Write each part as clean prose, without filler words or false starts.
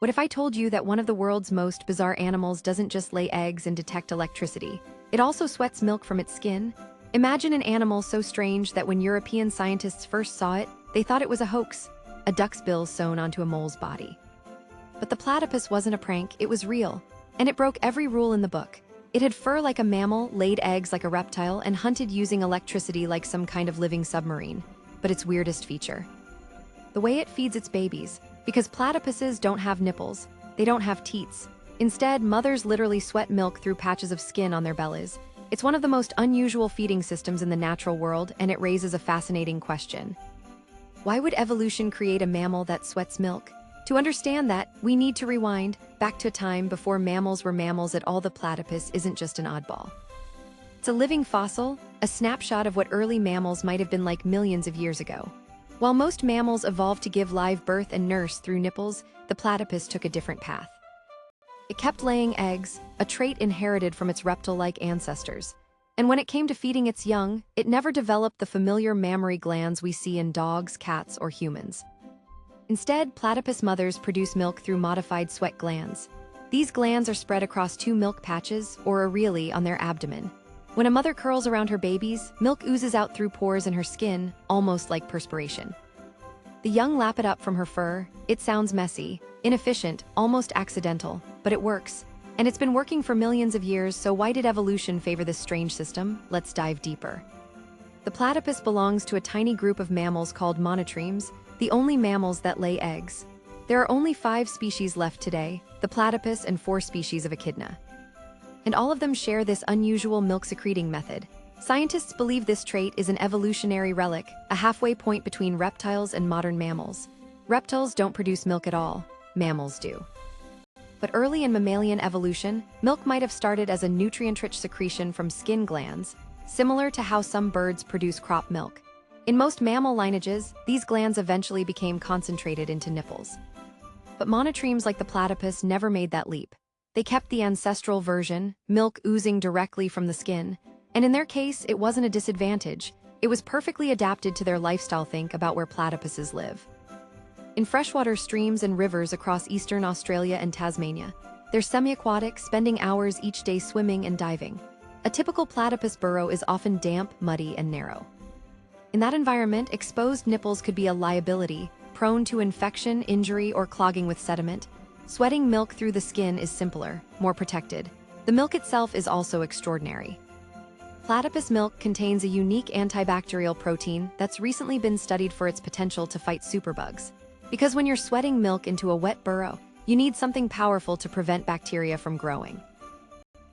What if I told you that one of the world's most bizarre animals doesn't just lay eggs and detect electricity? It also sweats milk from its skin? Imagine an animal so strange that when European scientists first saw it, they thought it was a hoax, a duck's bill sewn onto a mole's body. But the platypus wasn't a prank, it was real, and it broke every rule in the book. It had fur like a mammal, laid eggs like a reptile, and hunted using electricity like some kind of living submarine. But its weirdest feature: the way it feeds its babies. Because platypuses don't have nipples, they don't have teats. Instead, mothers literally sweat milk through patches of skin on their bellies. It's one of the most unusual feeding systems in the natural world, and it raises a fascinating question. Why would evolution create a mammal that sweats milk? To understand that, we need to rewind back to a time before mammals were mammals at all. The platypus isn't just an oddball. It's a living fossil, a snapshot of what early mammals might have been like millions of years ago. While most mammals evolved to give live birth and nurse through nipples, the platypus took a different path. It kept laying eggs, a trait inherited from its reptile-like ancestors. And when it came to feeding its young, it never developed the familiar mammary glands we see in dogs, cats, or humans. Instead, platypus mothers produce milk through modified sweat glands. These glands are spread across two milk patches, or areolae, on their abdomen. When a mother curls around her babies, milk oozes out through pores in her skin, almost like perspiration. The young lap it up from her fur. It sounds messy, inefficient, almost accidental, but it works. And it's been working for millions of years, so why did evolution favor this strange system? Let's dive deeper. The platypus belongs to a tiny group of mammals called monotremes, the only mammals that lay eggs. There are only 5 species left today: the platypus and 4 species of echidna. And all of them share this unusual milk-secreting method. Scientists believe this trait is an evolutionary relic, a halfway point between reptiles and modern mammals. Reptiles don't produce milk at all, mammals do. But early in mammalian evolution, milk might have started as a nutrient-rich secretion from skin glands, similar to how some birds produce crop milk. In most mammal lineages, these glands eventually became concentrated into nipples. But monotremes like the platypus never made that leap. They kept the ancestral version, milk oozing directly from the skin, and in their case, it wasn't a disadvantage. It was perfectly adapted to their lifestyle. Think about where platypuses live. In freshwater streams and rivers across eastern Australia and Tasmania. They're semi-aquatic, spending hours each day swimming and diving. A typical platypus burrow is often damp, muddy, and narrow. In that environment, exposed nipples could be a liability, prone to infection, injury, or clogging with sediment. Sweating milk through the skin is simpler, more protected. The milk itself is also extraordinary. Platypus milk contains a unique antibacterial protein that's recently been studied for its potential to fight superbugs. Because when you're sweating milk into a wet burrow, you need something powerful to prevent bacteria from growing.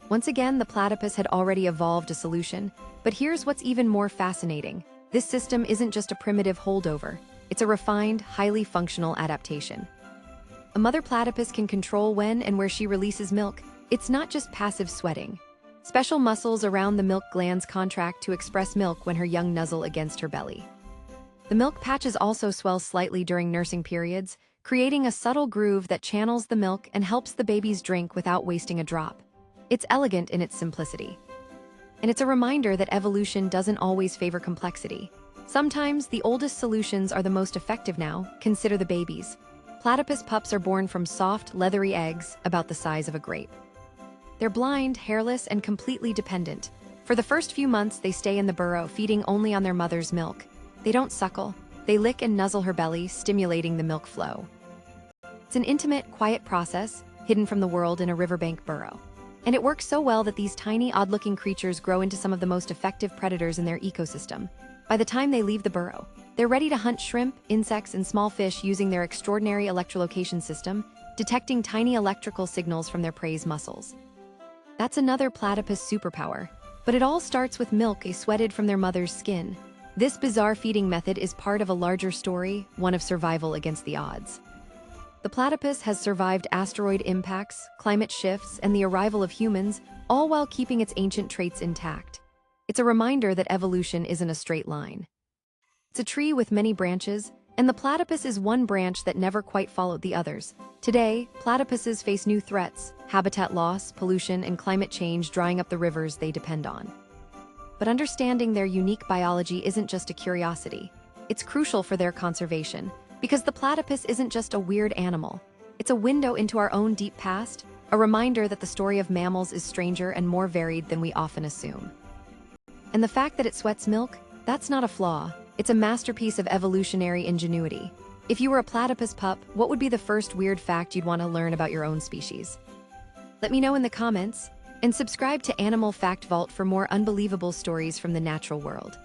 Once again, the platypus had already evolved a solution, but here's what's even more fascinating. This system isn't just a primitive holdover, it's a refined, highly functional adaptation. A mother platypus can control when and where she releases milk. It's not just passive sweating. Special muscles around the milk glands contract to express milk when her young nuzzle against her belly. The milk patches also swell slightly during nursing periods, creating a subtle groove that channels the milk and helps the babies drink without wasting a drop. It's elegant in its simplicity. And it's a reminder that evolution doesn't always favor complexity. Sometimes the oldest solutions are the most effective. Now, consider the babies. Platypus pups are born from soft, leathery eggs about the size of a grape. They're blind, hairless, and completely dependent. For the first few months, they stay in the burrow, feeding only on their mother's milk. They don't suckle. They lick and nuzzle her belly, stimulating the milk flow. It's an intimate, quiet process, hidden from the world in a riverbank burrow. And it works so well that these tiny, odd-looking creatures grow into some of the most effective predators in their ecosystem. By the time they leave the burrow, they're ready to hunt shrimp, insects, and small fish using their extraordinary electrolocation system, detecting tiny electrical signals from their prey's muscles. That's another platypus superpower. But it all starts with milk sweated from their mother's skin. This bizarre feeding method is part of a larger story, one of survival against the odds. The platypus has survived asteroid impacts, climate shifts, and the arrival of humans, all while keeping its ancient traits intact. It's a reminder that evolution isn't a straight line. It's a tree with many branches, and the platypus is one branch that never quite followed the others. Today, platypuses face new threats: habitat loss, pollution, and climate change drying up the rivers they depend on. But understanding their unique biology isn't just a curiosity. It's crucial for their conservation, because the platypus isn't just a weird animal. It's a window into our own deep past, a reminder that the story of mammals is stranger and more varied than we often assume. And the fact that it sweats milk, that's not a flaw. It's a masterpiece of evolutionary ingenuity. If you were a platypus pup, what would be the first weird fact you'd want to learn about your own species? Let me know in the comments, and subscribe to Animal Fact Vault for more unbelievable stories from the natural world.